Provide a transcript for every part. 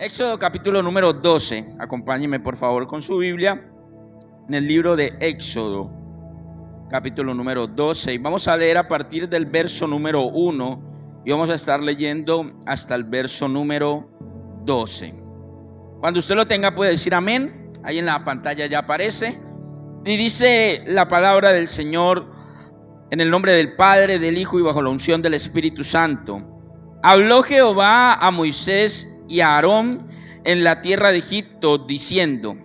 Éxodo capítulo número 12. Acompáñenme por favor con su Biblia en el libro de Éxodo capítulo número 12. Y vamos a leer a partir del verso número 1 y vamos a estar leyendo hasta el verso número 12. Cuando usted lo tenga puede decir amén. Ahí en la pantalla ya aparece. Y dice la palabra del Señor en el nombre del Padre, del Hijo y bajo la unción del Espíritu Santo. Habló Jehová a Moisés y a Aarón en la tierra de Egipto, diciendo: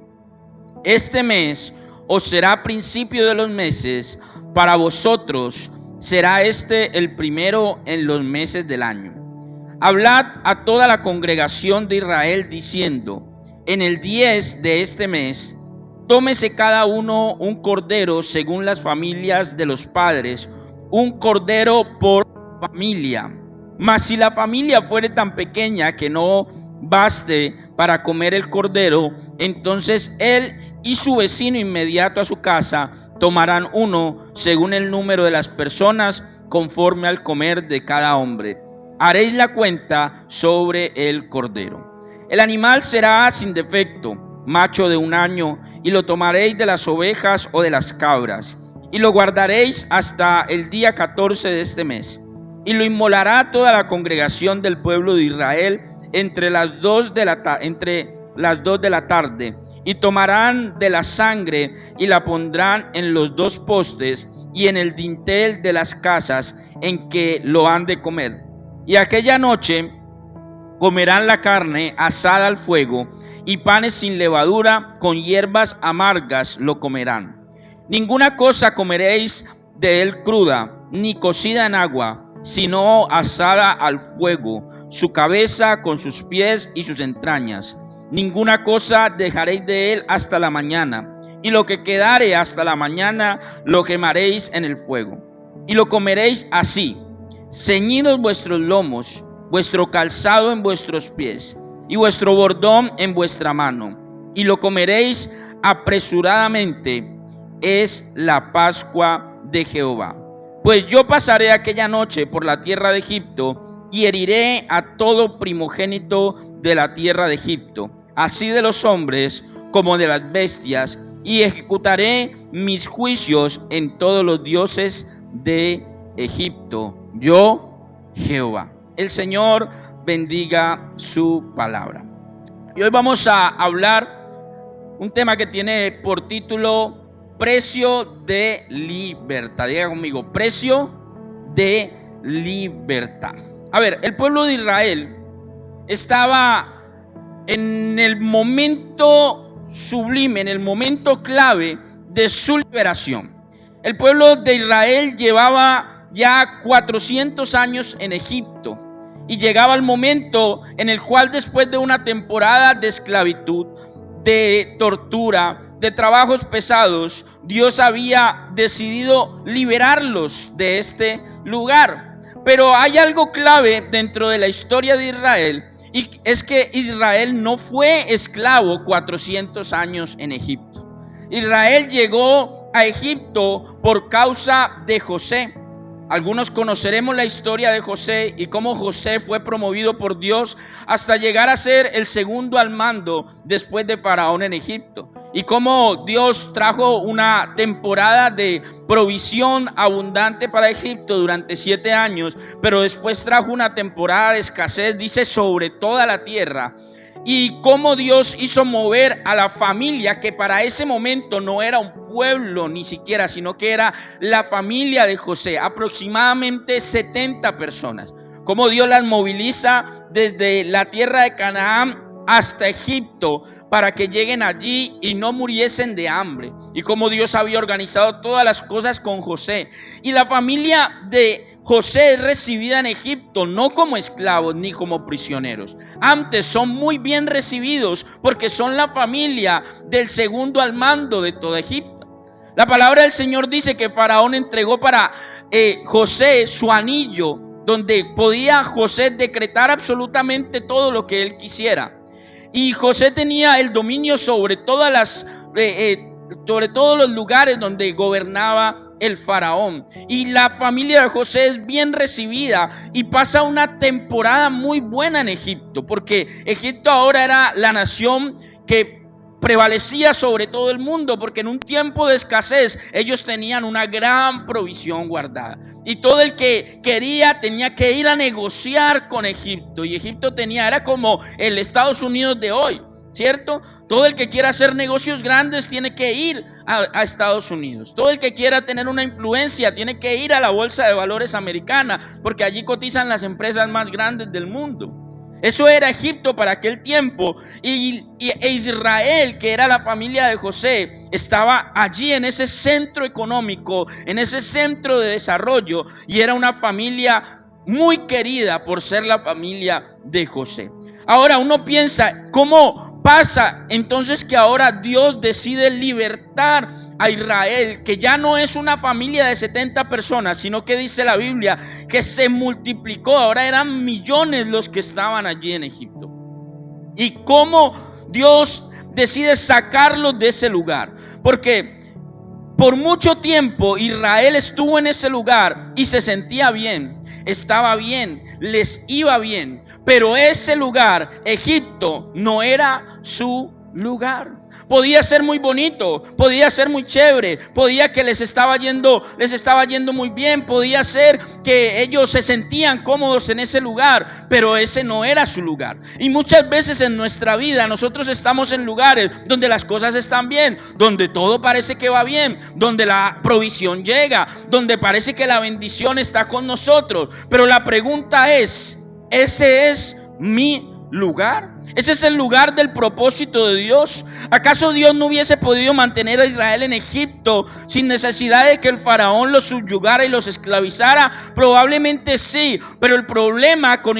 este mes os será principio de los meses, para vosotros será este el primero en los meses del año. Hablad a toda la congregación de Israel, diciendo: en el 10 de este mes, tómese cada uno un cordero según las familias de los padres, un cordero por familia. Mas si la familia fuere tan pequeña que no baste para comer el cordero, entonces él y su vecino inmediato a su casa tomarán uno según el número de las personas, conforme al comer de cada hombre. Haréis la cuenta sobre el cordero. El animal será sin defecto, macho de 1 año, y lo tomaréis de las ovejas o de las cabras, y lo guardaréis hasta el día 14 de este mes. Y lo inmolará toda la congregación del pueblo de Israel entre las 2 de la tarde, y tomarán de la sangre y la pondrán en los 2 postes y en el dintel de las casas en que lo han de comer. Y aquella noche comerán la carne asada al fuego, y panes sin levadura con hierbas amargas lo comerán. Ninguna cosa comeréis de él cruda, ni cocida en agua, sino asada al fuego, su cabeza con sus pies y sus entrañas. Ninguna cosa dejaréis de él hasta la mañana, y lo que quedare hasta la mañana lo quemaréis en el fuego. Y lo comeréis así: ceñidos vuestros lomos, vuestro calzado en vuestros pies, y vuestro bordón en vuestra mano. Y lo comeréis apresuradamente. Es la Pascua de Jehová. Pues yo pasaré aquella noche por la tierra de Egipto, y heriré a todo primogénito de la tierra de Egipto, así de los hombres como de las bestias, y ejecutaré mis juicios en todos los dioses de Egipto. Yo, Jehová. El Señor bendiga su palabra. Y hoy vamos a hablar un tema que tiene por título precio de libertad. Diga conmigo: precio de libertad. A ver, el pueblo de Israel estaba en el momento sublime, en el momento clave de su liberación. El pueblo de Israel llevaba ya 400 años en Egipto, y llegaba el momento en el cual, después de una temporada de esclavitud, de tortura, de trabajos pesados, Dios había decidido liberarlos de este lugar. Pero hay algo clave dentro de la historia de Israel, y es que Israel no fue esclavo 400 años en Egipto. Israel llegó a Egipto por causa de José. Algunos conoceremos la historia de José y cómo José fue promovido por Dios hasta llegar a ser el segundo al mando después de Faraón en Egipto. Y cómo Dios trajo una temporada de provisión abundante para Egipto durante 7 años, pero después trajo una temporada de escasez, dice, sobre toda la tierra. Y cómo Dios hizo mover a la familia, que para ese momento no era un pueblo ni siquiera, sino que era la familia de José, aproximadamente 70 personas. Cómo Dios las moviliza desde la tierra de Canaán hasta Egipto para que lleguen allí y no muriesen de hambre. Y cómo Dios había organizado todas las cosas con José. Y la familia de José es recibida en Egipto no como esclavos ni como prisioneros. Antes son muy bien recibidos porque son la familia del segundo al mando de todo Egipto. La palabra del Señor dice que Faraón entregó para José su anillo, donde podía José decretar absolutamente todo lo que él quisiera. Y José tenía el dominio sobre todos los lugares donde gobernaba el faraón. Y la familia de José es bien recibida y pasa una temporada muy buena en Egipto, porque Egipto ahora era la nación que prevalecía sobre todo el mundo, porque en un tiempo de escasez ellos tenían una gran provisión guardada, y todo el que quería tenía que ir a negociar con Egipto, y Egipto era como el Estados Unidos de hoy, ¿cierto? Todo el que quiera hacer negocios grandes tiene que ir a Estados Unidos. Todo el que quiera tener una influencia tiene que ir a la bolsa de valores americana, porque allí cotizan las empresas más grandes del mundo. Eso era Egipto para aquel tiempo, e Israel, que era la familia de José, estaba allí en ese centro económico, en ese centro de desarrollo, y era una familia muy querida por ser la familia de José. Ahora uno piensa, ¿cómo pasa entonces que ahora Dios decide libertar a Israel, que ya no es una familia de 70 personas, sino que dice la Biblia que se multiplicó? Ahora eran millones los que estaban allí en Egipto. Y cómo Dios decide sacarlos de ese lugar, porque por mucho tiempo Israel estuvo en ese lugar y se sentía bien, estaba bien, les iba bien, pero ese lugar, Egipto, no era su lugar. Podía ser muy bonito, podía ser muy chévere, podía que les estaba yendo muy bien, podía ser que ellos se sentían cómodos en ese lugar, pero ese no era su lugar. Y muchas veces en nuestra vida nosotros estamos en lugares donde las cosas están bien, donde todo parece que va bien, donde la provisión llega, donde parece que la bendición está con nosotros, pero la pregunta es, ¿ese es mi lugar? ¿Ese es el lugar del propósito de Dios? ¿Acaso Dios no hubiese podido mantener a Israel en Egipto sin necesidad de que el faraón los subyugara y los esclavizara? Probablemente sí, pero el problema con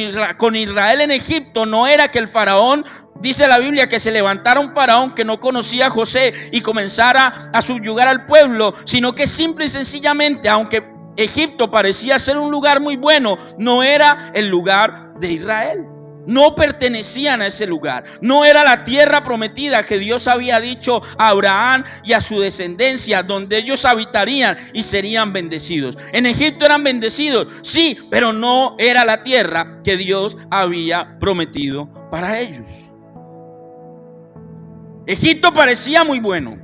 Israel en Egipto no era que el faraón, dice la Biblia, que se levantara un faraón que no conocía a José y comenzara a subyugar al pueblo, sino que simple y sencillamente, aunque Egipto parecía ser un lugar muy bueno, no era el lugar de Israel. No pertenecían a ese lugar. No era la tierra prometida que Dios había dicho a Abraham y a su descendencia, donde ellos habitarían y serían bendecidos. En Egipto eran bendecidos, sí, pero no era la tierra que Dios había prometido para ellos. Egipto parecía muy bueno,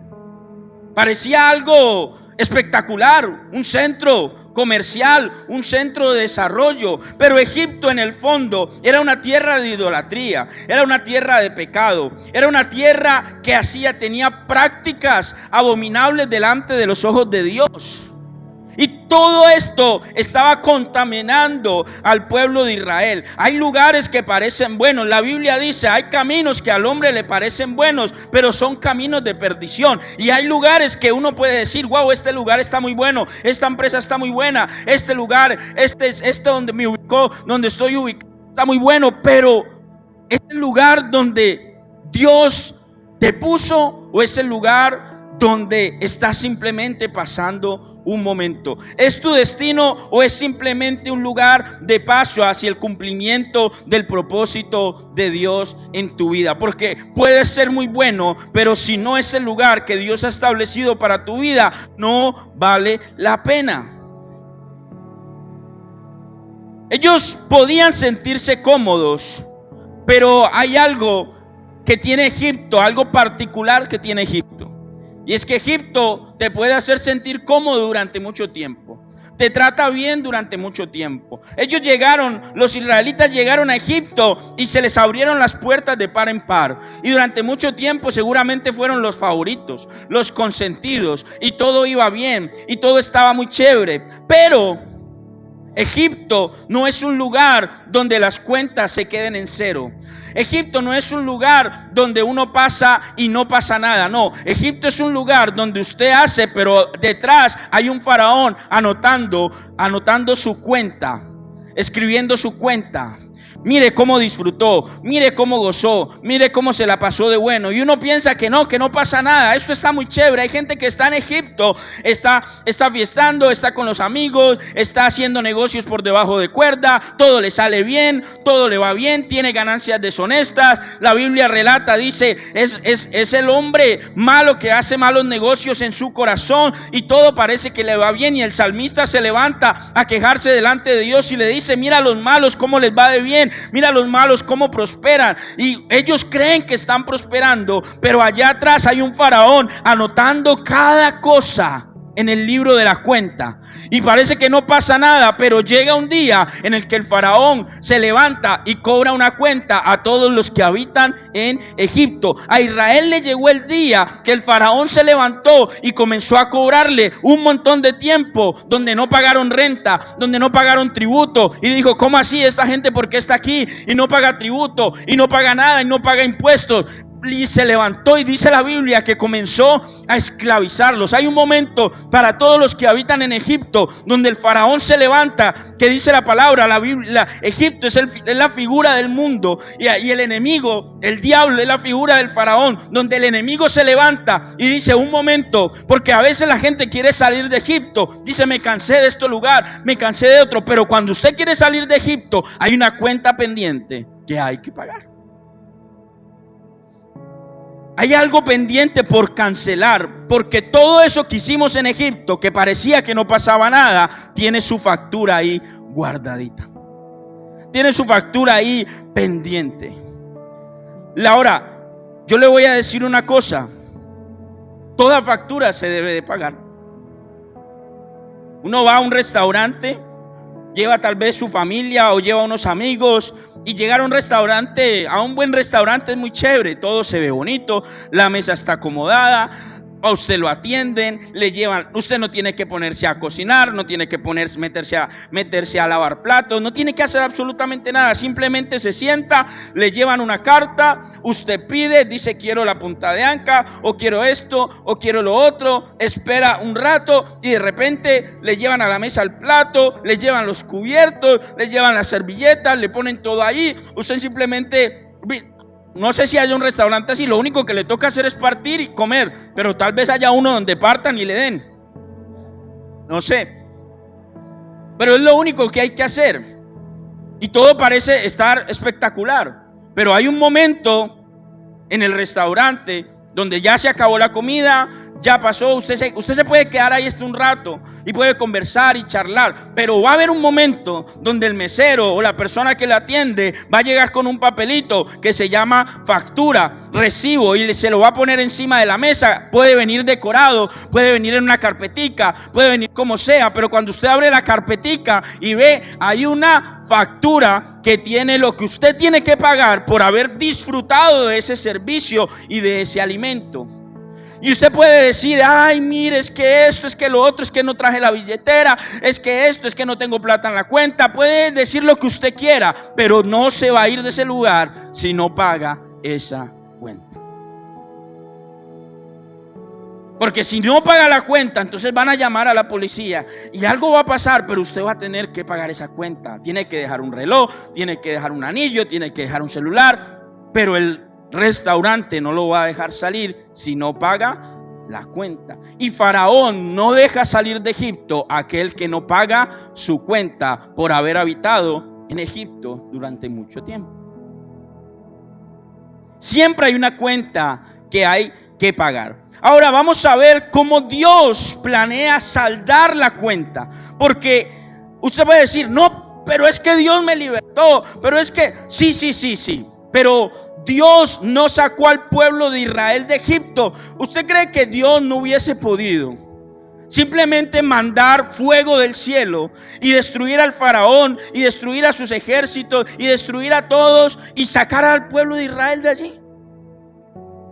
parecía algo espectacular, un centro comercial, un centro de desarrollo, pero Egipto en el fondo era una tierra de idolatría, era una tierra de pecado, era una tierra que tenía prácticas abominables delante de los ojos de Dios. Y todo esto estaba contaminando al pueblo de Israel. Hay lugares que parecen buenos. La Biblia dice, hay caminos que al hombre le parecen buenos, pero son caminos de perdición. Y hay lugares que uno puede decir, wow, este lugar está muy bueno, esta empresa está muy buena, este lugar, donde me ubicó, donde estoy ubicado, está muy bueno, pero ¿es el lugar donde Dios te puso o es el lugar donde estás simplemente pasando un momento? ¿Es tu destino o es simplemente un lugar de paso hacia el cumplimiento del propósito de Dios en tu vida? Porque puede ser muy bueno, pero si no es el lugar que Dios ha establecido para tu vida, no vale la pena. Ellos podían sentirse cómodos, pero hay algo que tiene Egipto, algo particular que tiene Egipto. Y es que Egipto te puede hacer sentir cómodo durante mucho tiempo, te trata bien durante mucho tiempo. Los israelitas llegaron a Egipto y se les abrieron las puertas de par en par. Y durante mucho tiempo seguramente fueron los favoritos, los consentidos, y todo iba bien y todo estaba muy chévere. Pero Egipto no es un lugar donde las cuentas se queden en cero. Egipto no es un lugar donde uno pasa y no pasa nada. No, Egipto es un lugar donde usted hace, pero detrás hay un faraón anotando su cuenta, escribiendo su cuenta. Mire cómo disfrutó, mire cómo gozó, mire cómo se la pasó de bueno. Y uno piensa que no pasa nada. Esto está muy chévere. Hay gente que está en Egipto, está fiestando, está con los amigos, está haciendo negocios por debajo de cuerda, todo le sale bien, todo le va bien, tiene ganancias deshonestas. La Biblia relata, dice, es el hombre malo que hace malos negocios en su corazón y todo parece que le va bien. Y el salmista se levanta a quejarse delante de Dios y le dice: mira a los malos cómo les va de bien, mira a los malos cómo prosperan. Y ellos creen que están prosperando, pero allá atrás hay un faraón anotando cada cosa en el libro de la cuenta. Y parece que no pasa nada, pero llega un día en el que el faraón se levanta y cobra una cuenta a todos los que habitan en Egipto. A Israel le llegó el día que el faraón se levantó y comenzó a cobrarle un montón de tiempo donde no pagaron renta, donde no pagaron tributo. Y dijo: ¿cómo así? Esta gente, ¿por qué está aquí y no paga tributo y no paga nada y no paga impuestos? Y se levantó, y dice la Biblia que comenzó a esclavizarlos. Hay un momento para todos los que habitan en Egipto donde el faraón se levanta, que dice la palabra, la Biblia, Egipto es la figura del mundo, y el enemigo, el diablo, es la figura del faraón, donde el enemigo se levanta y dice: un momento, porque a veces la gente quiere salir de Egipto, dice: me cansé de este lugar, me cansé de otro. Pero cuando usted quiere salir de Egipto, hay una cuenta pendiente que hay que pagar. Hay algo pendiente por cancelar, porque todo eso que hicimos en Egipto, que parecía que no pasaba nada, tiene su factura ahí guardadita. Tiene su factura ahí pendiente. Ahora, yo le voy a decir una cosa: toda factura se debe de pagar. Uno va a un restaurante, lleva tal vez su familia o lleva unos amigos, y llegar a un restaurante, a un buen restaurante, es muy chévere. Todo se ve bonito, la mesa está acomodada, a usted lo atienden, le llevan, usted no tiene que ponerse a cocinar, no tiene que meterse a lavar platos, no tiene que hacer absolutamente nada. Simplemente se sienta, le llevan una carta, usted pide, dice: quiero la punta de anca, o quiero esto, o quiero lo otro. Espera un rato y de repente le llevan a la mesa el plato, le llevan los cubiertos, le llevan las servilletas, le ponen todo ahí. Usted simplemente, no sé si hay un restaurante así, lo único que le toca hacer es partir y comer, pero tal vez haya uno donde partan y le den, no sé, pero es lo único que hay que hacer y todo parece estar espectacular. Pero hay un momento en el restaurante donde ya se acabó la comida, ya pasó, usted se puede quedar ahí un rato y puede conversar y charlar, pero va a haber un momento donde el mesero o la persona que le atiende va a llegar con un papelito que se llama factura, recibo, y se lo va a poner encima de la mesa. Puede venir decorado, puede venir en una carpetica, puede venir como sea, pero cuando usted abre la carpetica y ve, hay una factura que tiene lo que usted tiene que pagar por haber disfrutado de ese servicio y de ese alimento. Y usted puede decir: ay, mire, es que esto, es que lo otro, es que no traje la billetera, es que esto, es que no tengo plata en la cuenta. Puede decir lo que usted quiera, pero no se va a ir de ese lugar si no paga esa cuenta. Porque si no paga la cuenta, entonces van a llamar a la policía y algo va a pasar, pero usted va a tener que pagar esa cuenta. Tiene que dejar un reloj, tiene que dejar un anillo, tiene que dejar un celular, pero el restaurante no lo va a dejar salir si no paga la cuenta. Y Faraón no deja salir de Egipto a aquel que no paga su cuenta por haber habitado en Egipto durante mucho tiempo. Siempre hay una cuenta que hay que pagar. Ahora vamos a ver cómo Dios planea saldar la cuenta, porque usted puede decir: no, pero es que Dios me libertó, pero es que sí, pero Dios no sacó al pueblo de Israel de Egipto. ¿Usted cree que Dios no hubiese podido simplemente mandar fuego del cielo y destruir al faraón y destruir a sus ejércitos y destruir a todos y sacar al pueblo de Israel de allí?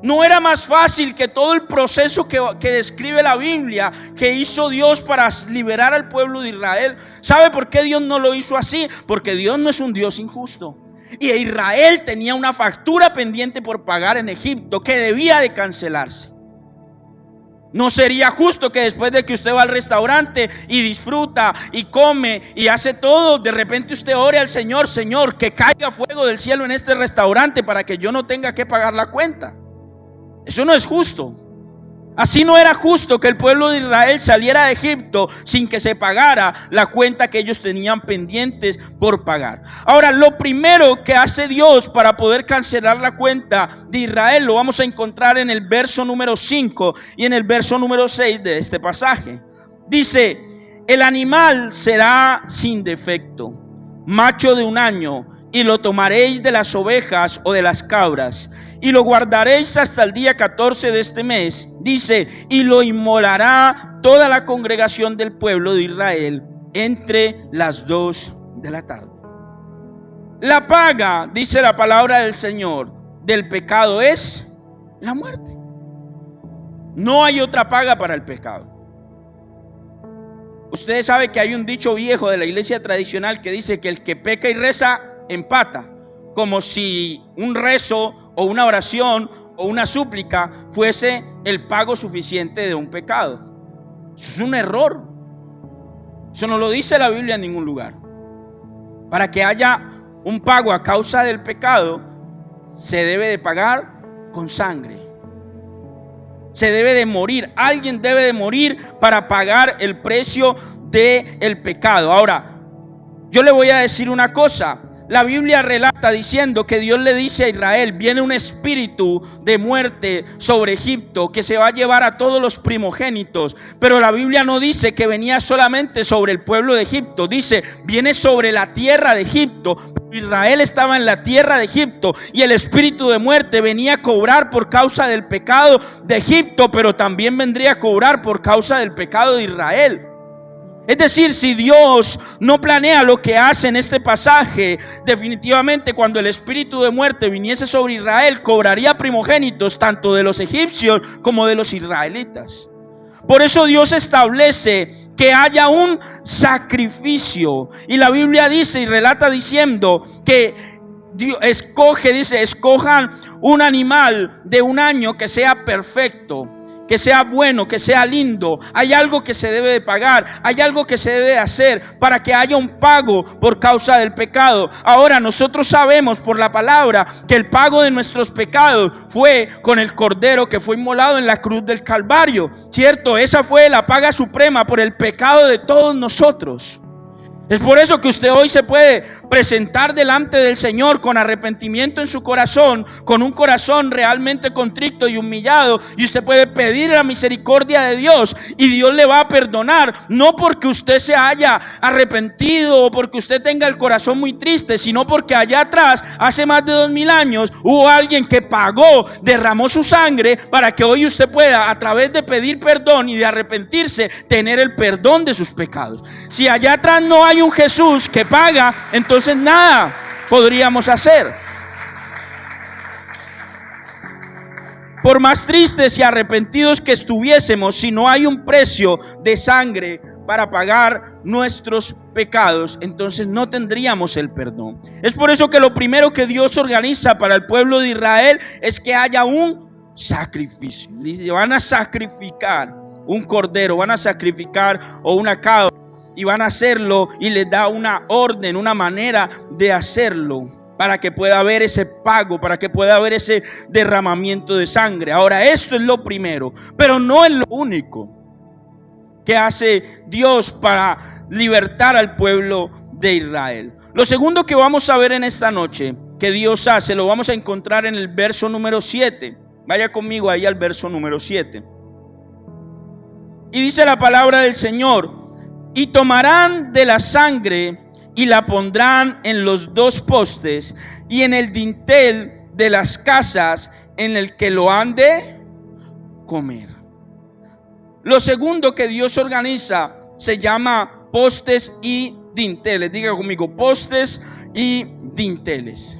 ¿No era más fácil que todo el proceso que describe la Biblia que hizo Dios para liberar al pueblo de Israel? ¿Sabe por qué Dios no lo hizo así? Porque Dios no es un Dios injusto. Y Israel tenía una factura pendiente por pagar en Egipto que debía de cancelarse. No sería justo que después de que usted va al restaurante y disfruta y come y hace todo, de repente usted ore al Señor: Señor, que caiga fuego del cielo en este restaurante para que yo no tenga que pagar la cuenta. Eso no es justo. Así no era justo que el pueblo de Israel saliera de Egipto sin que se pagara la cuenta que ellos tenían pendientes por pagar. Ahora, lo primero que hace Dios para poder cancelar la cuenta de Israel lo vamos a encontrar en el verso número 5 y en el verso número 6 de este pasaje. Dice: el animal será sin defecto, macho de 1 año, y lo tomaréis de las ovejas o de las cabras, y lo guardaréis hasta el día 14 de este mes. Dice: y lo inmolará toda la congregación del pueblo de Israel entre las 2 de la tarde. La paga, dice la palabra del Señor, del pecado es la muerte. No hay otra paga para el pecado. Ustedes saben que hay un dicho viejo de la iglesia tradicional que dice que el que peca y reza empata, como si un rezo o una oración o una súplica fuese el pago suficiente de un pecado. Eso es un error. Eso no lo dice la Biblia en ningún lugar. Para que haya un pago a causa del pecado, se debe de pagar con sangre. Se debe de morir. Alguien debe de morir para pagar el precio del pecado. Ahora, yo le voy a decir una cosa. La Biblia relata diciendo que Dios le dice a Israel: viene un espíritu de muerte sobre Egipto que se va a llevar a todos los primogénitos. Pero la Biblia no dice que venía solamente sobre el pueblo de Egipto. Dice: viene sobre la tierra de Egipto. Israel estaba en la tierra de Egipto y el espíritu de muerte venía a cobrar por causa del pecado de Egipto, pero también vendría a cobrar por causa del pecado de Israel. Es decir, si Dios no planea lo que hace en este pasaje, definitivamente cuando el espíritu de muerte viniese sobre Israel, cobraría primogénitos tanto de los egipcios como de los israelitas. Por eso Dios establece que haya un sacrificio. Y la Biblia dice y relata diciendo que Dios escoge, dice: escojan un animal de 1 año que sea perfecto, que sea bueno, que sea lindo. Hay algo que se debe de pagar, hay algo que se debe de hacer para que haya un pago por causa del pecado. Ahora, nosotros sabemos por la palabra que el pago de nuestros pecados fue con el cordero que fue inmolado en la cruz del Calvario, ¿cierto? Esa fue la paga suprema por el pecado de todos nosotros. Es por eso que usted hoy se puede presentar delante del Señor con arrepentimiento en su corazón, con un corazón realmente contrito y humillado, y usted puede pedir la misericordia de Dios y Dios le va a perdonar, no porque usted se haya arrepentido o porque usted tenga el corazón muy triste, sino porque allá atrás, hace más de 2000 años, hubo alguien que pagó, derramó su sangre para que hoy usted pueda, a través de pedir perdón y de arrepentirse, tener el perdón de sus pecados. Si allá atrás no hay un Jesús que paga, entonces nada podríamos hacer. Por más tristes y arrepentidos que estuviésemos, si no hay un precio de sangre para pagar nuestros pecados, entonces no tendríamos el perdón. Es por eso que lo primero que Dios organiza para el pueblo de Israel es que haya un sacrificio. Van a sacrificar un cordero, van a sacrificar o una cabra, y van a hacerlo, y les da una orden, una manera de hacerlo para que pueda haber ese pago, para que pueda haber ese derramamiento de sangre. Ahora, esto es lo primero, pero no es lo único que hace Dios para libertar al pueblo de Israel. Lo segundo que vamos a ver en esta noche que Dios hace, lo vamos a encontrar en el verso número 7. Vaya conmigo ahí al verso número 7. Y dice la palabra del Señor: y tomarán de la sangre y la pondrán en los 2 postes y en el dintel de las casas en el que lo han de comer. Lo segundo que Dios organiza se llama postes y dinteles. Diga conmigo: postes y dinteles.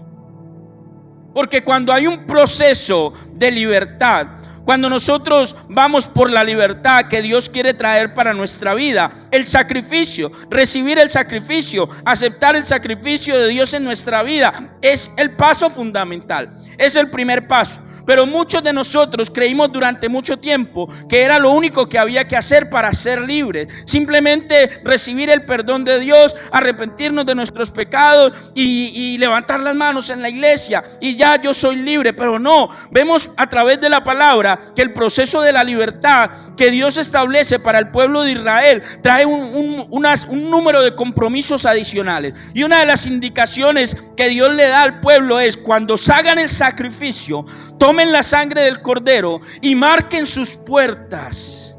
Porque cuando hay un proceso de libertad, Cuando nosotros vamos por la libertad que Dios quiere traer para nuestra vida, el sacrificio, recibir el sacrificio, aceptar el sacrificio de Dios en nuestra vida es el paso fundamental, es el primer paso. Pero muchos de nosotros creímos durante mucho tiempo que era lo único que había que hacer para ser libres. Simplemente recibir el perdón de Dios, arrepentirnos de nuestros pecados y levantar las manos en la iglesia y ya yo soy libre. Pero no, vemos a través de la palabra que el proceso de la libertad que Dios establece para el pueblo de Israel trae un número de compromisos adicionales. Y una de las indicaciones que Dios le da al pueblo es: cuando hagan el sacrificio, tomen la sangre del cordero y marquen sus puertas,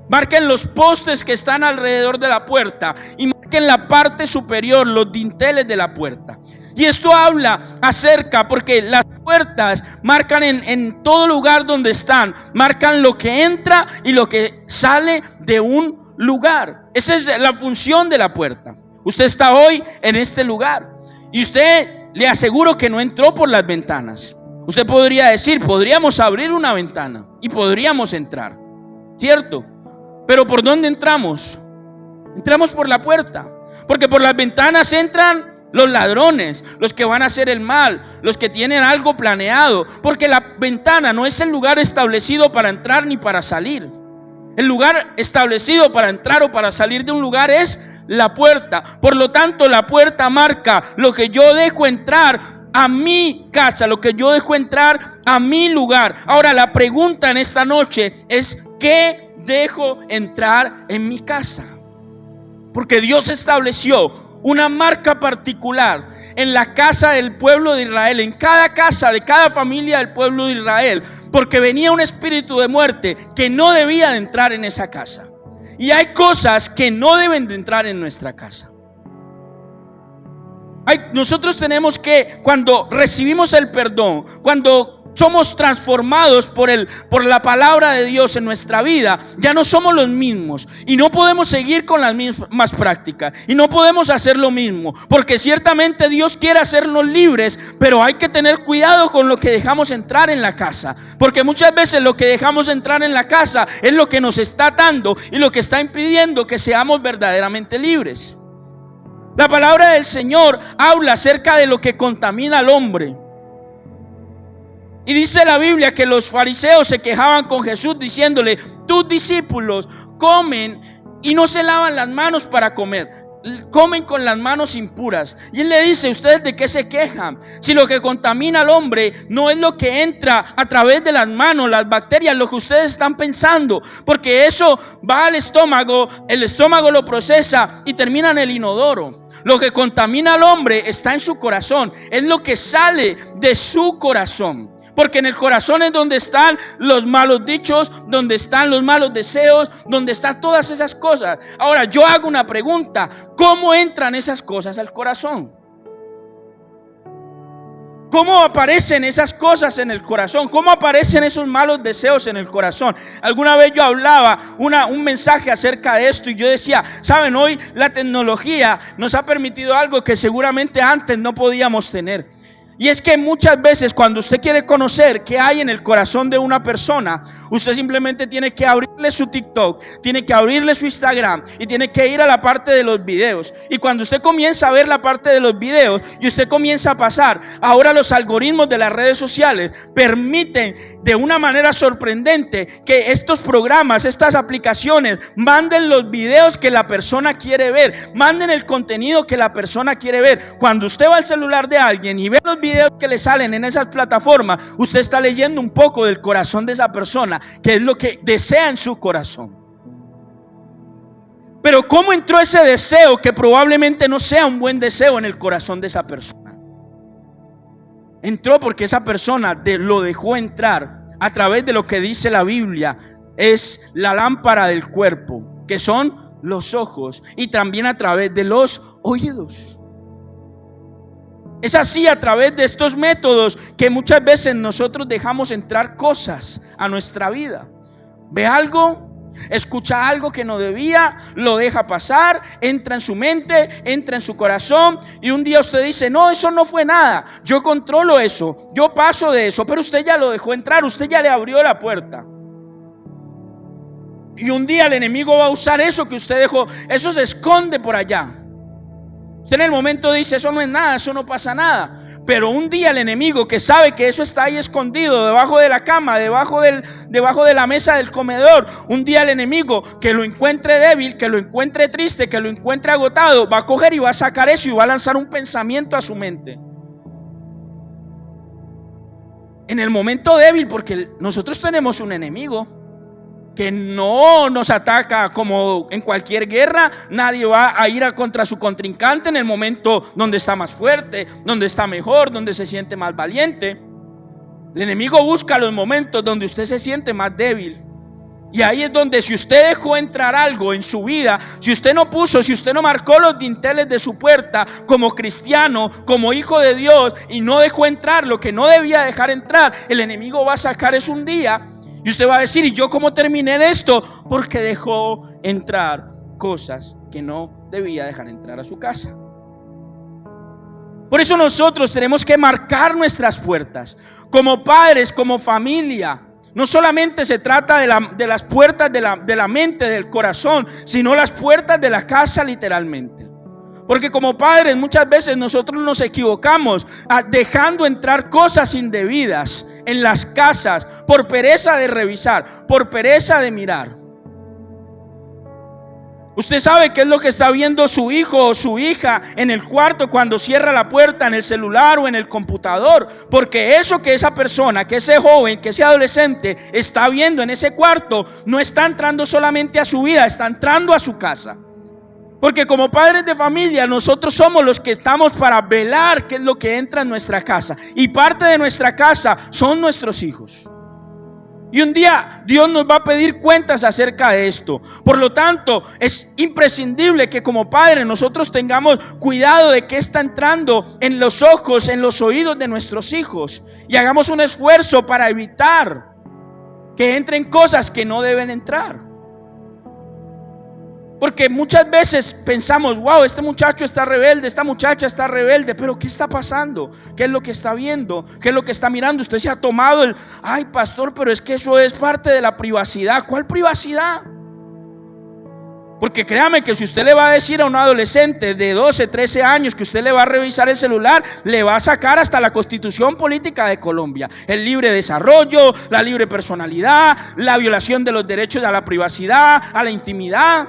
marquen los postes que están alrededor de la puerta y marquen la parte superior, los dinteles de la puerta. Y esto habla acerca, porque las puertas marcan en todo lugar donde están, marcan lo que entra y lo que sale de un lugar. Esa es la función de la puerta. Usted está hoy en este lugar y usted, le aseguro que no entró por las ventanas. Usted podría decir: podríamos abrir una ventana y podríamos entrar, ¿cierto? Pero ¿por dónde entramos? Entramos por la puerta, porque por las ventanas entran los ladrones, los que van a hacer el mal, los que tienen algo planeado, porque la ventana no es el lugar establecido para entrar ni para salir. El lugar establecido para entrar o para salir de un lugar es la puerta. Por lo tanto, la puerta marca lo que yo dejo entrar a mi casa, lo que yo dejo entrar a mi lugar. Ahora, la pregunta en esta noche es: ¿qué dejo entrar en mi casa? Porque Dios estableció una marca particular en la casa del pueblo de Israel, en cada casa de cada familia del pueblo de Israel, porque venía un espíritu de muerte que no debía de entrar en esa casa. Y hay cosas que no deben de entrar en nuestra casa. Nosotros tenemos que, cuando recibimos el perdón, cuando somos transformados por la palabra de Dios en nuestra vida, ya no somos los mismos y no podemos seguir con las mismas prácticas y no podemos hacer lo mismo, porque ciertamente Dios quiere hacernos libres, pero hay que tener cuidado con lo que dejamos entrar en la casa, porque muchas veces lo que dejamos entrar en la casa es lo que nos está atando y lo que está impidiendo que seamos verdaderamente libres. La palabra del Señor habla acerca de lo que contamina al hombre. Y dice la Biblia que los fariseos se quejaban con Jesús diciéndole: tus discípulos comen y no se lavan las manos para comer, comen con las manos impuras. Y él le dice: ¿ustedes de qué se quejan? Si lo que contamina al hombre no es lo que entra a través de las manos, las bacterias, lo que ustedes están pensando, porque eso va al estómago, el estómago lo procesa y termina en el inodoro. Lo que contamina al hombre está en su corazón, es lo que sale de su corazón. Porque en el corazón es donde están los malos dichos, donde están los malos deseos, donde están todas esas cosas. Ahora, yo hago una pregunta: ¿cómo entran esas cosas al corazón? ¿Cómo aparecen esas cosas en el corazón? ¿Cómo aparecen esos malos deseos en el corazón? Alguna vez yo hablaba un mensaje acerca de esto y yo decía: saben, hoy la tecnología nos ha permitido algo que seguramente antes no podíamos tener. Y es que muchas veces cuando usted quiere conocer qué hay en el corazón de una persona, usted simplemente tiene que abrirle su TikTok, tiene que abrirle su Instagram y tiene que ir a la parte de los videos. Y cuando usted comienza a ver la parte de los videos y usted comienza a pasar, ahora los algoritmos de las redes sociales permiten de una manera sorprendente que estos programas, estas aplicaciones manden los videos que la persona quiere ver, manden el contenido que la persona quiere ver. Cuando usted va al celular de alguien y ve los videos que le salen en esas plataformas, usted está leyendo un poco del corazón de esa persona, que es lo que desea en su corazón. Pero ¿cómo entró ese deseo que probablemente no sea un buen deseo en el corazón de esa persona? Entró porque esa persona lo dejó entrar a través de lo que dice la Biblia es la lámpara del cuerpo, que son los ojos, y también a través de los oídos. Es así, a través de estos métodos, que muchas veces nosotros dejamos entrar cosas a nuestra vida. Ve algo, escucha algo que no debía, lo deja pasar, entra en su mente, entra en su corazón, y un día usted dice: no, eso no fue nada, yo controlo eso, yo paso de eso. Pero usted ya lo dejó entrar, usted ya le abrió la puerta. Y un día el enemigo va a usar eso que usted dejó. Eso se esconde por allá. Usted en el momento dice, eso no es nada, eso no pasa nada. Pero un día el enemigo, que sabe que eso está ahí escondido, debajo de la cama, debajo de la mesa del comedor, un día el enemigo que lo encuentre débil, que lo encuentre triste, que lo encuentre agotado, va a coger y va a sacar eso y va a lanzar un pensamiento a su mente. En el momento débil, porque nosotros tenemos un enemigo que no nos ataca como en cualquier guerra. Nadie va a ir contra su contrincante en el momento donde está más fuerte, donde está mejor, donde se siente más valiente. El enemigo busca los momentos donde usted se siente más débil. Y ahí es donde, si usted dejó entrar algo en su vida, si usted no marcó los dinteles de su puerta como cristiano, como hijo de Dios, y no dejó entrar lo que no debía dejar entrar, el enemigo va a sacar eso un día. Y usted va a decir, ¿y yo cómo terminé en esto? Porque dejó entrar cosas que no debía dejar entrar a su casa. Por eso nosotros tenemos que marcar nuestras puertas como padres, como familia. No solamente se trata de las puertas de la mente, del corazón, sino las puertas de la casa, literalmente. Porque como padres muchas veces nosotros nos equivocamos dejando entrar cosas indebidas en las casas por pereza de revisar, por pereza de mirar. Usted sabe qué es lo que está viendo su hijo o su hija en el cuarto cuando cierra la puerta, en el celular o en el computador. Porque eso que esa persona, que ese joven, que ese adolescente está viendo en ese cuarto, no está entrando solamente a su vida, está entrando a su casa. Porque como padres de familia nosotros somos los que estamos para velar qué es lo que entra en nuestra casa. Y parte de nuestra casa son nuestros hijos. Y un día Dios nos va a pedir cuentas acerca de esto. Por lo tanto, es imprescindible que como padres nosotros tengamos cuidado de qué está entrando en los ojos, en los oídos de nuestros hijos. Y hagamos un esfuerzo para evitar que entren cosas que no deben entrar. Porque muchas veces pensamos, wow, este muchacho está rebelde, esta muchacha está rebelde, pero ¿qué está pasando? ¿Qué es lo que está viendo? ¿Qué es lo que está mirando? Usted se ha tomado ay, pastor, pero es que eso es parte de la privacidad. ¿Cuál privacidad? Porque créame que si usted le va a decir a un adolescente de 12, 13 años que usted le va a revisar el celular, le va a sacar hasta la Constitución Política de Colombia, el libre desarrollo, la libre personalidad, la violación de los derechos a la privacidad, a la intimidad.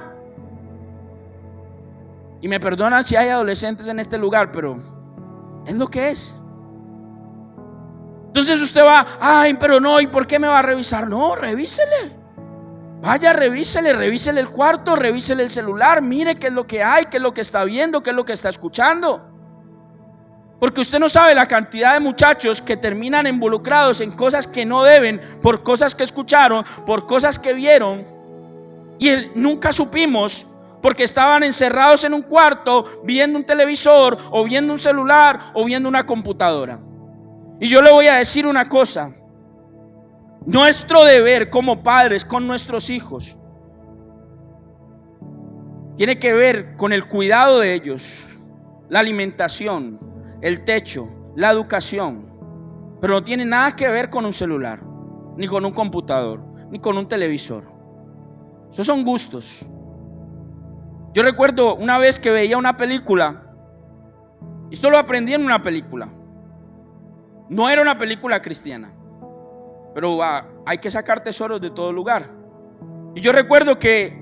Y me perdonan si hay adolescentes en este lugar, pero es lo que es. Entonces usted va, ay, pero no, ¿y por qué me va a revisar? No, revísele. Vaya, revísele el cuarto, revísele el celular, mire qué es lo que hay, qué es lo que está viendo, qué es lo que está escuchando. Porque usted no sabe la cantidad de muchachos que terminan involucrados en cosas que no deben, por cosas que escucharon, por cosas que vieron, y nunca supimos. Porque estaban encerrados en un cuarto viendo un televisor o viendo un celular o viendo una computadora. Y yo le voy a decir una cosa. Nuestro deber como padres con nuestros hijos tiene que ver con el cuidado de ellos, la alimentación, el techo, la educación. Pero no tiene nada que ver con un celular, ni con un computador, ni con un televisor. Esos son gustos. Yo recuerdo una vez que veía una película, y esto lo aprendí en una película. No era una película cristiana, pero hay que sacar tesoros de todo lugar. Y yo recuerdo que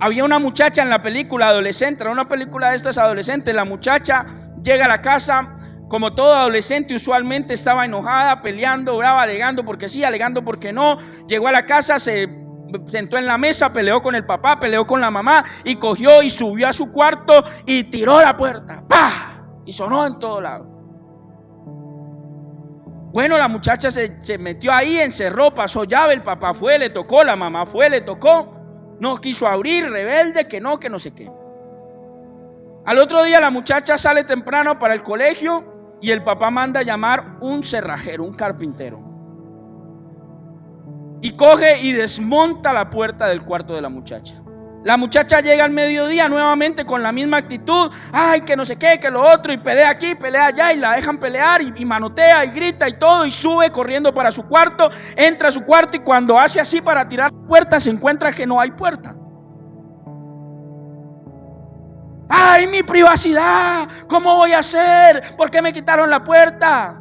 había una muchacha en la película adolescente, era una película de estas adolescentes. La muchacha llega a la casa, como todo adolescente usualmente estaba enojada, peleando, brava, alegando porque sí, alegando porque no. Llegó a la casa, se sentó en la mesa, peleó con el papá, peleó con la mamá y cogió y subió a su cuarto y tiró la puerta, ¡pah! Y sonó en todo lado. Bueno, la muchacha se metió ahí, encerró, pasó llave, el papá fue, le tocó, la mamá fue, le tocó, no quiso abrir, rebelde, que no sé qué. Al otro día la muchacha sale temprano para el colegio y el papá manda a llamar un cerrajero, un carpintero. Y coge y desmonta la puerta del cuarto de la muchacha. La muchacha llega al mediodía nuevamente con la misma actitud. Ay, que no sé qué, que lo otro. Y pelea aquí, pelea allá. Y la dejan pelear y manotea y grita y todo. Y sube corriendo para su cuarto. Entra a su cuarto y cuando hace así para tirar la puerta, se encuentra que no hay puerta. Ay, mi privacidad. ¿Cómo voy a hacer? ¿Por qué me quitaron la puerta?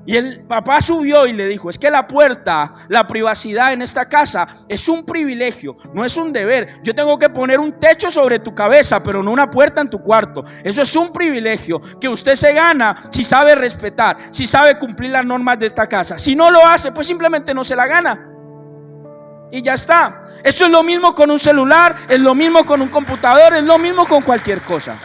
Y el papá subió y le dijo: es que la puerta, la privacidad en esta casa es un privilegio, no es un deber. Yo tengo que poner un techo sobre tu cabeza, pero no una puerta en tu cuarto. Eso es un privilegio que usted se gana si sabe respetar, si sabe cumplir las normas de esta casa. Si no lo hace, pues simplemente no se la gana. Y ya está. Eso es lo mismo con un celular, es lo mismo con un computador, es lo mismo con cualquier cosa.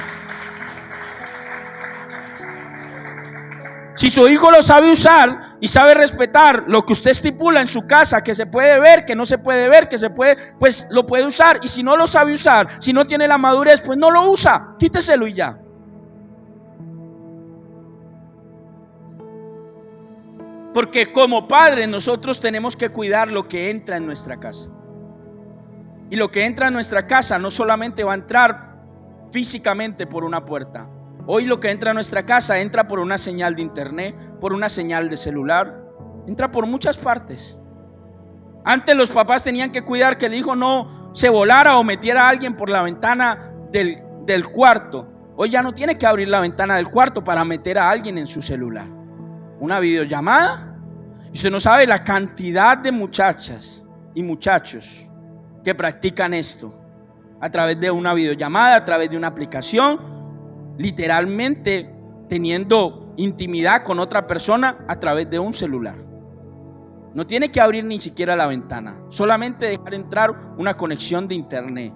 Si su hijo lo sabe usar y sabe respetar lo que usted estipula en su casa, que se puede ver, que no se puede ver, que se puede, pues lo puede usar. Y si no lo sabe usar, si no tiene la madurez, pues no lo usa, quíteselo y ya. Porque como padres nosotros tenemos que cuidar lo que entra en nuestra casa. Y lo que entra en nuestra casa no solamente va a entrar físicamente por una puerta. Hoy lo que entra a nuestra casa entra por una señal de internet, por una señal de celular, entra por muchas partes. Antes los papás tenían que cuidar que el hijo no se volara o metiera a alguien por la ventana del cuarto. Hoy ya no tiene que abrir la ventana del cuarto para meter a alguien en su celular. Una videollamada. Y usted no sabe la cantidad de muchachas y muchachos que practican esto a través de una videollamada, a través de una aplicación. Literalmente teniendo intimidad con otra persona a través de un celular. No tiene que abrir ni siquiera la ventana, solamente dejar entrar una conexión de internet.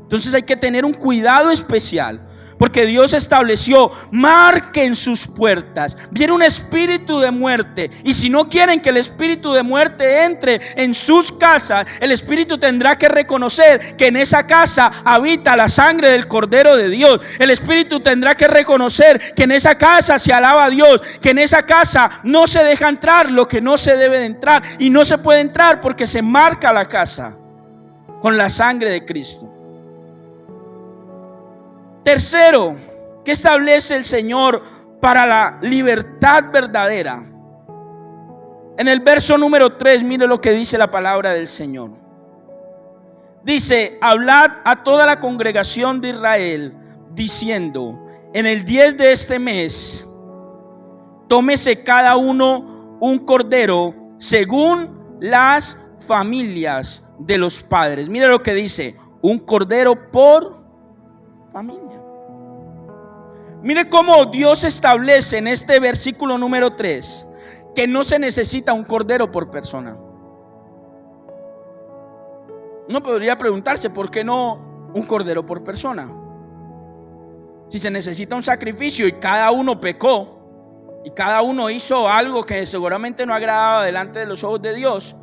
Entonces hay que tener un cuidado especial, porque Dios estableció: marquen sus puertas. Viene un espíritu de muerte, y si no quieren que el espíritu de muerte entre en sus casas, el espíritu tendrá que reconocer que en esa casa habita la sangre del Cordero de Dios. El espíritu tendrá que reconocer que en esa casa se alaba a Dios, que en esa casa no se deja entrar lo que no se debe de entrar, y no se puede entrar porque se marca la casa con la sangre de Cristo. Tercero, ¿qué establece el Señor para la libertad verdadera? En el verso número 3, mire lo que dice la palabra del Señor. Dice: hablad a toda la congregación de Israel, diciendo: en el 10 de este mes, tómese cada uno un cordero según las familias de los padres. Mire lo que dice: un cordero por familia. Mire cómo Dios establece en este versículo número 3 que no se necesita un cordero por persona. Uno podría preguntarse: ¿por qué no un cordero por persona? Si se necesita un sacrificio y cada uno pecó y cada uno hizo algo que seguramente no agradaba delante de los ojos de Dios,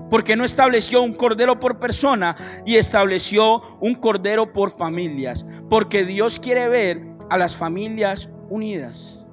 ¿por qué no estableció un cordero por persona y estableció un cordero por familias? Porque Dios quiere ver a las familias unidas.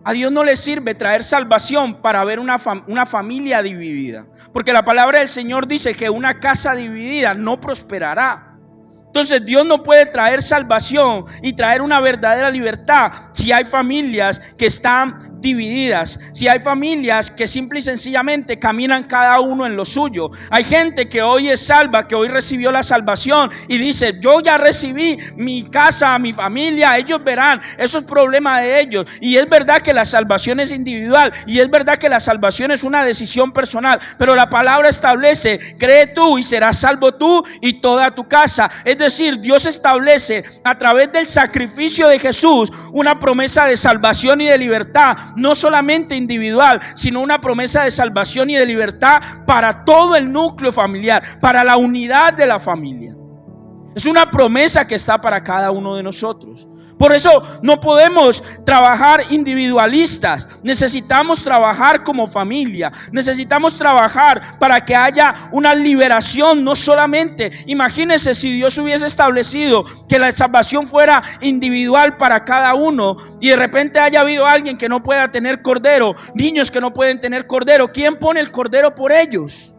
A Dios no le sirve traer salvación para ver una familia dividida, porque la palabra del Señor dice que una casa dividida no prosperará. Entonces Dios no puede traer salvación y traer una verdadera libertad si hay familias que están divididas, si hay familias que simple y sencillamente caminan cada uno en lo suyo. Hay gente que hoy es salva, que hoy recibió la salvación y dice: yo ya recibí mi casa, mi familia, ellos verán, eso es problema de ellos. Y es verdad que la salvación es individual, y es verdad que la salvación es una decisión personal, pero la palabra establece: cree tú y serás salvo tú y toda tu casa. Es decir, Dios establece a través del sacrificio de Jesús una promesa de salvación y de libertad, no solamente individual, sino una promesa de salvación y de libertad para todo el núcleo familiar, para la unidad de la familia. Es una promesa que está para cada uno de nosotros. Por eso no podemos trabajar individualistas. Necesitamos trabajar como familia. Necesitamos trabajar para que haya una liberación. No solamente, imagínense si Dios hubiese establecido que la salvación fuera individual para cada uno y de repente haya habido alguien que no pueda tener cordero, niños que no pueden tener cordero. ¿Quién pone el cordero por ellos?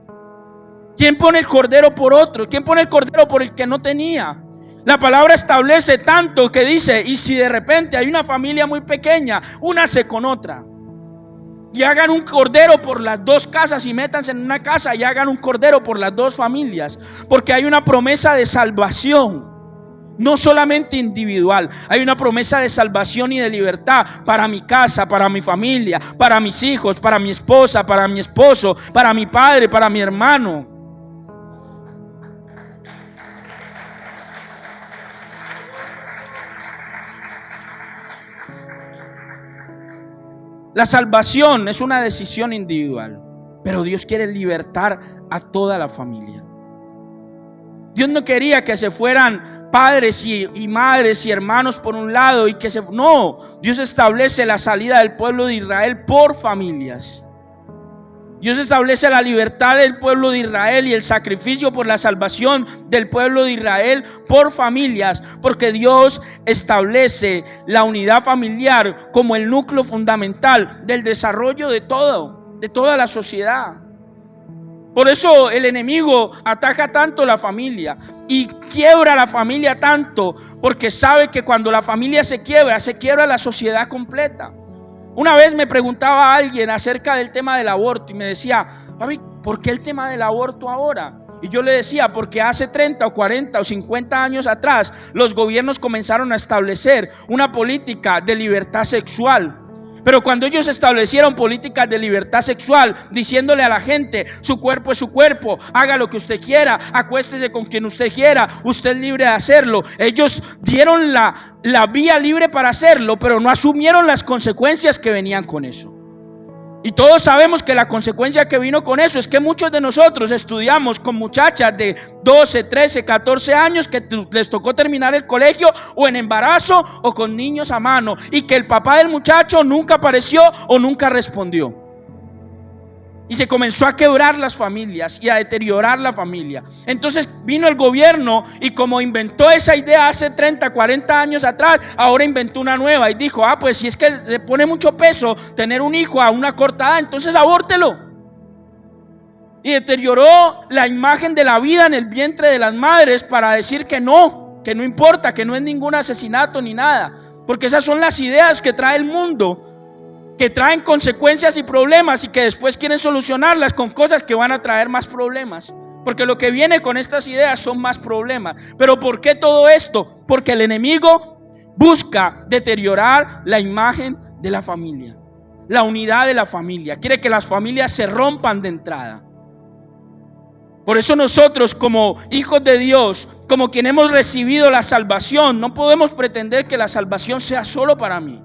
¿Quién pone el cordero por otro? ¿Quién pone el cordero por el que no tenía? La palabra establece tanto que dice, y si de repente hay una familia muy pequeña, únase con otra. Y hagan un cordero por las dos casas y métanse en una casa y hagan un cordero por las dos familias. Porque hay una promesa de salvación, no solamente individual. Hay una promesa de salvación y de libertad para mi casa, para mi familia, para mis hijos, para mi esposa, para mi esposo, para mi padre, para mi hermano. La salvación es una decisión individual, pero Dios quiere libertar a toda la familia. Dios no quería que se fueran padres y madres y hermanos por un lado y no, Dios establece la salida del pueblo de Israel por familias. Dios establece la libertad del pueblo de Israel y el sacrificio por la salvación del pueblo de Israel por familias, porque Dios establece la unidad familiar como el núcleo fundamental del desarrollo de toda la sociedad. Por eso el enemigo ataca tanto la familia y quiebra la familia tanto, porque sabe que cuando la familia se quiebra la sociedad completa. Una vez me preguntaba a alguien acerca del tema del aborto y me decía, papi, ¿por qué el tema del aborto ahora? Y yo le decía, porque hace 30 o 40 o 50 años atrás los gobiernos comenzaron a establecer una política de libertad sexual. Pero cuando ellos establecieron políticas de libertad sexual, diciéndole a la gente, su cuerpo es su cuerpo, haga lo que usted quiera, acuéstese con quien usted quiera, usted es libre de hacerlo. Ellos dieron la vía libre para hacerlo, pero no asumieron las consecuencias que venían con eso. Y todos sabemos que la consecuencia que vino con eso es que muchos de nosotros estudiamos con muchachas de 12, 13, 14 años que les tocó terminar el colegio o en embarazo o con niños a mano, y que el papá del muchacho nunca apareció o nunca respondió. Y se comenzó a quebrar las familias y a deteriorar la familia. Entonces vino el gobierno y como inventó esa idea hace 30, 40 años atrás, ahora inventó una nueva y dijo, pues si es que le pone mucho peso tener un hijo a una corta edad, entonces abórtelo. Y deterioró la imagen de la vida en el vientre de las madres para decir que no importa, que no es ningún asesinato ni nada. Porque esas son las ideas que trae el mundo, que traen consecuencias y problemas y que después quieren solucionarlas con cosas que van a traer más problemas. Porque lo que viene con estas ideas son más problemas. Pero ¿por qué todo esto? Porque el enemigo busca deteriorar la imagen de la familia, la unidad de la familia. Quiere que las familias se rompan de entrada. Por eso nosotros, como hijos de Dios, como quien hemos recibido la salvación, no podemos pretender que la salvación sea solo para mí.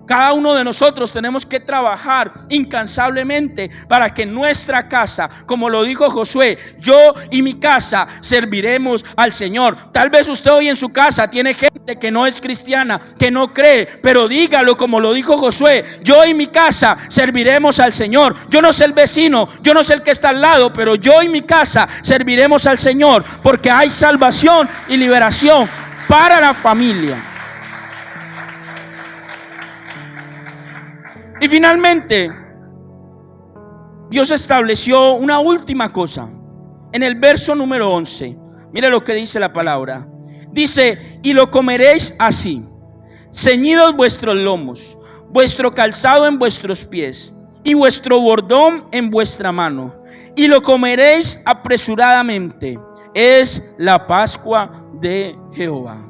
Cada uno de nosotros tenemos que trabajar incansablemente para que nuestra casa, como lo dijo Josué, yo y mi casa serviremos al Señor. Tal vez usted hoy en su casa tiene gente que no es cristiana, que no cree, pero dígalo como lo dijo Josué, yo y mi casa serviremos al Señor. Yo no sé el vecino, yo no sé el que está al lado, pero yo y mi casa serviremos al Señor, porque hay salvación y liberación para la familia. Y finalmente, Dios estableció una última cosa. En el verso número 11, mire lo que dice la palabra. Dice, y lo comeréis así, ceñidos vuestros lomos, vuestro calzado en vuestros pies, y vuestro bordón en vuestra mano, y lo comeréis apresuradamente. Es la Pascua de Jehová.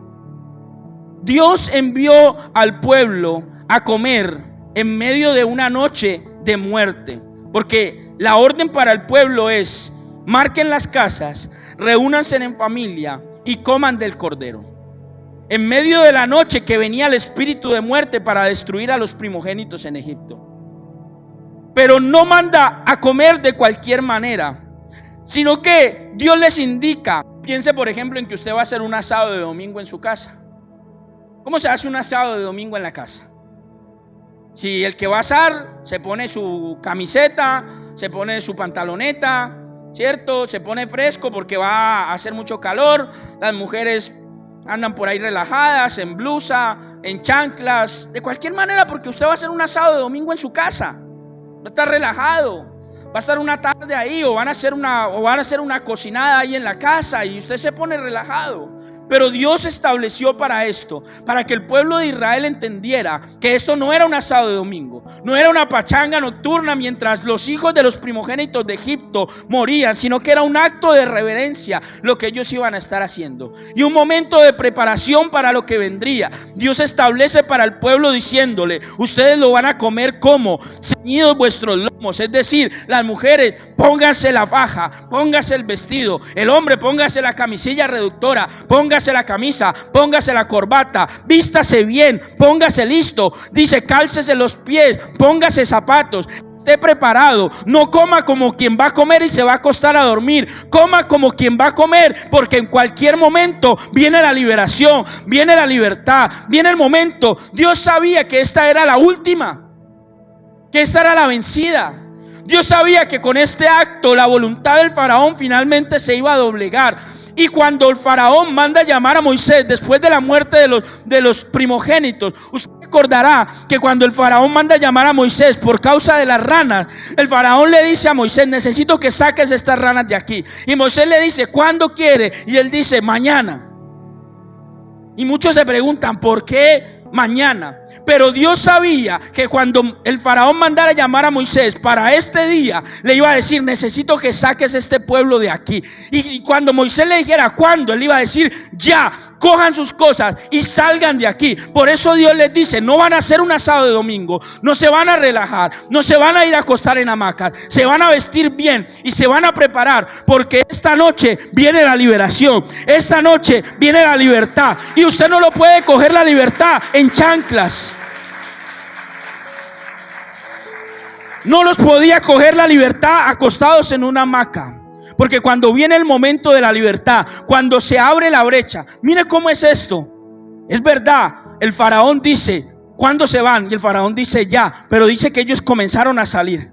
Dios envió al pueblo a comer en medio de una noche de muerte, porque la orden para el pueblo es: marquen las casas, reúnanse en familia y coman del cordero. En medio de la noche que venía el espíritu de muerte para destruir a los primogénitos en Egipto. Pero no manda a comer de cualquier manera, sino que Dios les indica. Piense por ejemplo en que usted va a hacer un asado de domingo en su casa. ¿Cómo se hace un asado de domingo en la casa? Si el que va a asar se pone su camiseta, se pone su pantaloneta, ¿cierto? Se pone fresco porque va a hacer mucho calor. Las mujeres andan por ahí relajadas, en blusa, en chanclas, de cualquier manera, porque usted va a hacer un asado de domingo en su casa. Va a estar relajado, va a estar una tarde ahí, o van a hacer una cocinada ahí en la casa, y usted se pone relajado. Pero Dios estableció para esto, para que el pueblo de Israel entendiera que esto no era un asado de domingo, no era una pachanga nocturna mientras los hijos de los primogénitos de Egipto morían, sino que era un acto de reverencia lo que ellos iban a estar haciendo, y un momento de preparación para lo que vendría. Dios establece para el pueblo diciéndole: ustedes lo van a comer como ceñidos vuestros lomos, es decir, las mujeres pónganse la faja, pónganse el vestido, el hombre póngase la camisilla reductora, póngase la camisa, póngase la corbata, vístase bien, póngase listo. Dice: cálcese los pies, póngase zapatos, esté preparado. No coma como quien va a comer y se va a acostar a dormir. Coma como quien va a comer, porque en cualquier momento viene la liberación, viene la libertad, viene el momento. Dios sabía que esta era la última, que esta era la vencida. Dios sabía que con este acto la voluntad del faraón finalmente se iba a doblegar. Y cuando el faraón manda llamar a Moisés después de la muerte de los primogénitos, usted recordará que cuando el faraón manda llamar a Moisés por causa de las ranas, el faraón le dice a Moisés: necesito que saques estas ranas de aquí. Y Moisés le dice: ¿cuándo quiere? Y él dice: mañana. Y muchos se preguntan: ¿por qué mañana? Pero Dios sabía que cuando el faraón mandara llamar a Moisés para este día, le iba a decir: necesito que saques este pueblo de aquí. Y cuando Moisés le dijera cuándo, él iba a decir: ya, cojan sus cosas y salgan de aquí. Por eso Dios les dice: no van a hacer un asado de domingo, no se van a relajar, no se van a ir a acostar en hamacas, se van a vestir bien y se van a preparar, porque esta noche viene la liberación, esta noche viene la libertad, y usted no lo puede coger la libertad en chanclas. No los podía coger la libertad acostados en una hamaca, porque cuando viene el momento de la libertad, cuando se abre la brecha, mire cómo es esto. Es verdad, el faraón dice: ¿cuándo se van? Y el faraón dice: ya, pero dice que ellos comenzaron a salir.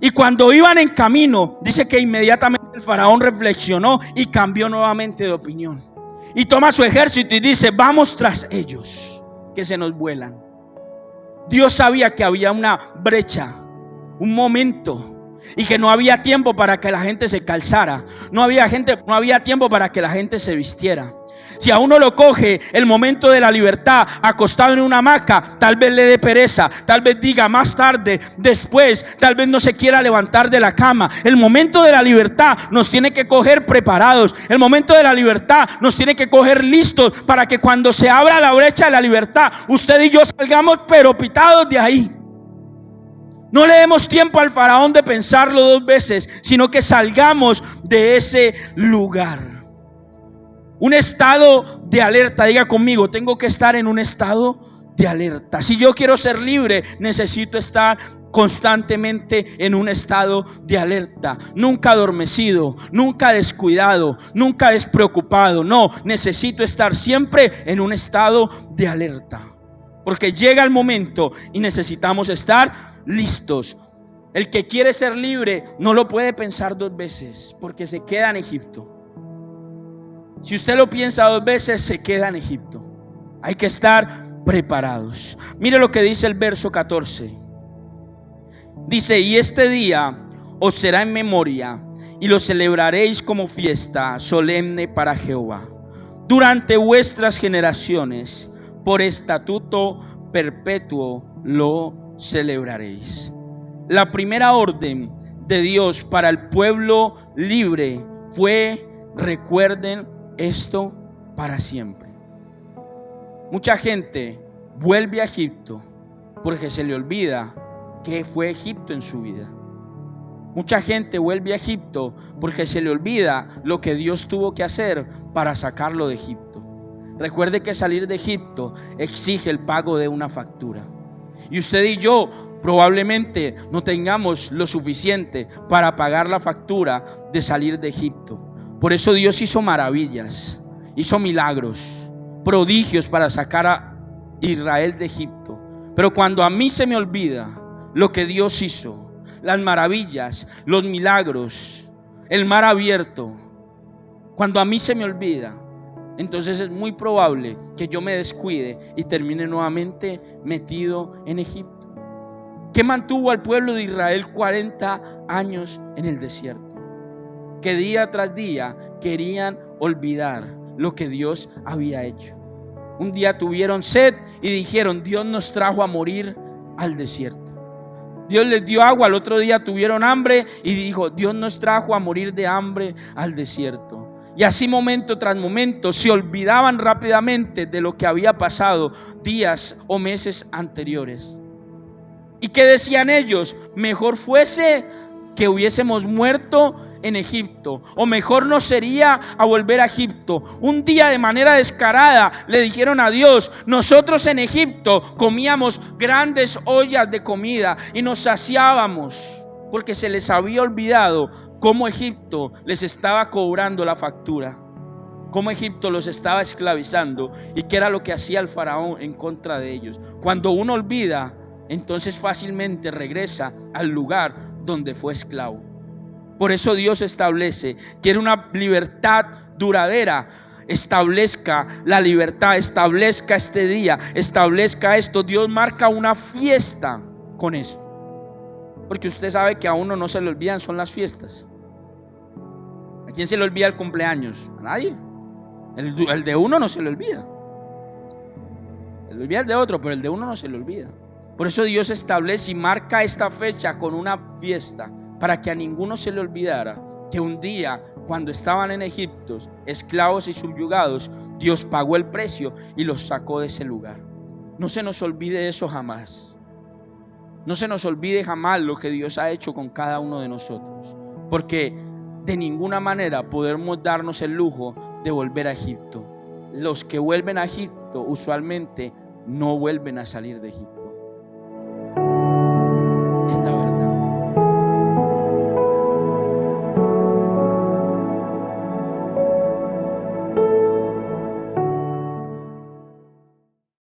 Y cuando iban en camino, dice que inmediatamente el faraón reflexionó y cambió nuevamente de opinión, y toma su ejército y dice: vamos tras ellos, que se nos vuelan. Dios sabía que había una brecha, un momento, y que no había tiempo para que la gente se calzara, no había tiempo para que la gente se vistiera. Si a uno lo coge el momento de la libertad acostado en una hamaca, tal vez le dé pereza, tal vez diga más tarde, después, tal vez no se quiera levantar de la cama. El momento de la libertad nos tiene que coger preparados. El momento de la libertad nos tiene que coger listos para que cuando se abra la brecha de la libertad, usted y yo salgamos pero pitados de ahí. No le demos tiempo al faraón de pensarlo dos veces, sino que salgamos de ese lugar. Un estado de alerta. Diga conmigo: tengo que estar en un estado de alerta. Si yo quiero ser libre, necesito estar constantemente en un estado de alerta. Nunca adormecido, nunca descuidado, nunca despreocupado. No, necesito estar siempre en un estado de alerta, porque llega el momento y necesitamos estar listos. El que quiere ser libre no lo puede pensar dos veces, porque se queda en Egipto. Si usted lo piensa dos veces, se queda en Egipto. Hay que estar preparados. Mire lo que dice el verso 14. Dice: y este día os será en memoria, y lo celebraréis como fiesta solemne para Jehová durante vuestras generaciones. Por estatuto perpetuo lo celebraréis. La primera orden de Dios para el pueblo libre fue: recuerden esto para siempre. Mucha gente vuelve a Egipto porque se le olvida que fue Egipto en su vida. Mucha gente vuelve a Egipto porque se le olvida lo que Dios tuvo que hacer para sacarlo de Egipto. Recuerde que salir de Egipto exige el pago de una factura, y usted y yo probablemente no tengamos lo suficiente para pagar la factura de salir de Egipto. Por eso Dios hizo maravillas, hizo milagros, prodigios para sacar a Israel de Egipto. Pero cuando a mí se me olvida lo que Dios hizo, las maravillas, los milagros, el mar abierto, cuando a mí se me olvida, entonces es muy probable que yo me descuide y termine nuevamente metido en Egipto. ¿Qué mantuvo al pueblo de Israel 40 años en el desierto, que día tras día querían olvidar lo que Dios había hecho. Un día tuvieron sed y dijeron: Dios nos trajo a morir al desierto. Dios les dio agua, al otro día tuvieron hambre y dijo: Dios nos trajo a morir de hambre al desierto. Y así momento tras momento se olvidaban rápidamente de lo que había pasado días o meses anteriores. ¿Y qué decían ellos? Mejor fuese que hubiésemos muerto en Egipto, o mejor no sería a volver a Egipto. Un día de manera descarada le dijeron a Dios: nosotros en Egipto comíamos grandes ollas de comida y nos saciábamos, porque se les había olvidado cómo Egipto les estaba cobrando la factura, cómo Egipto los estaba esclavizando y qué era lo que hacía el faraón en contra de ellos. Cuando uno olvida, entonces fácilmente regresa al lugar donde fue esclavo. Por eso Dios establece, quiere una libertad duradera. Establezca la libertad, establezca este día, establezca esto. Dios marca una fiesta con esto, porque usted sabe que a uno no se le olvidan son las fiestas. ¿A quién se le olvida el cumpleaños? A nadie. El de uno no se le olvida. Se le olvida el de otro, pero el de uno no se le olvida. Por eso Dios establece y marca esta fecha con una fiesta, para que a ninguno se le olvidara que un día, cuando estaban en Egipto, esclavos y subyugados, Dios pagó el precio y los sacó de ese lugar. No se nos olvide eso jamás. No se nos olvide jamás lo que Dios ha hecho con cada uno de nosotros, porque de ninguna manera podemos darnos el lujo de volver a Egipto. Los que vuelven a Egipto usualmente no vuelven a salir de Egipto.